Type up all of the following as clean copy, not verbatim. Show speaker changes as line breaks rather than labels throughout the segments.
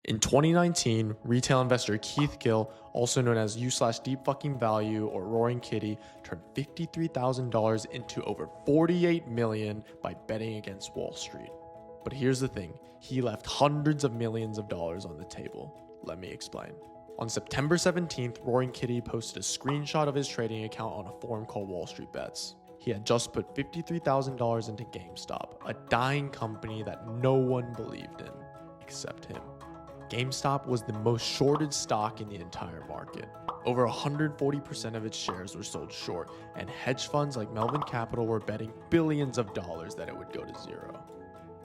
In 2019, retail investor Keith Gill, also known as U/Deep Fucking Value or Roaring Kitty, turned $53,000 into over $48 million by betting against Wall Street. But here's the thing, he left hundreds of millions of dollars on the table. Let me explain. On September 17th, Roaring Kitty posted a screenshot of his trading account on a forum called Wall Street Bets. He had just put $53,000 into GameStop, a dying company that no one believed in, except him. GameStop was the most shorted stock in the entire market. Over 140% of its shares were sold short, and hedge funds like Melvin Capital were betting billions of dollars that it would go to zero.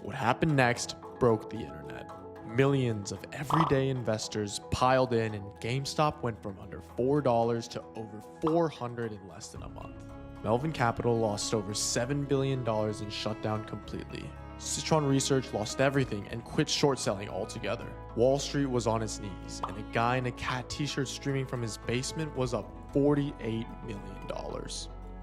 What happened next broke the internet. Millions of everyday investors piled in, and GameStop went from under $4 to over $400 in less than a month. Melvin Capital lost over $7 billion and shut down completely. Citron Research lost everything and quit short selling altogether. Wall Street was on its knees, and a guy in a cat t-shirt streaming from his basement was up $48 million.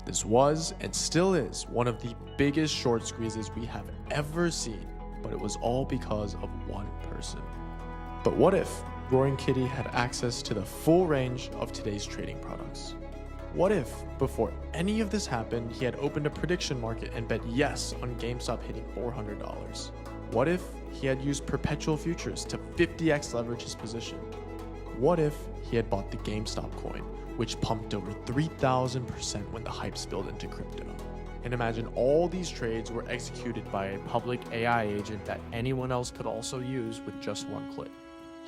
This was, and still is, one of the biggest short squeezes we have ever seen, but it was all because of one person. But what if Roaring Kitty had access to the full range of today's trading products? What if, before any of this happened, he had opened a prediction market and bet yes on GameStop hitting $400? What if he had used perpetual futures to 50x leverage his position? What if he had bought the GameStop coin, which pumped over 3,000% when the hype spilled into crypto? And imagine all these trades were executed by a public AI agent that anyone else could also use with just one click.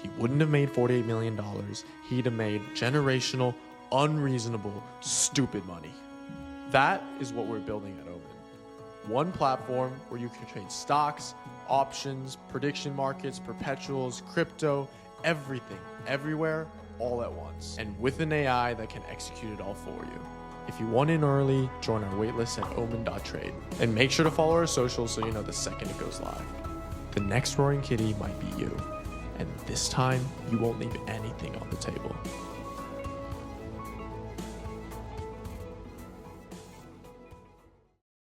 He wouldn't have made $48 million, he'd have made generational, unreasonable, stupid money. That is what we're building at OMEN. One platform where you can trade stocks, options, prediction markets, perpetuals, crypto, everything, everywhere, all at once. And with an AI that can execute it all for you. If you want in early, join our waitlist at omen.trade. And make sure to follow our socials so you know the second it goes live. The next Roaring Kitty might be you. And this time, you won't leave anything on the table.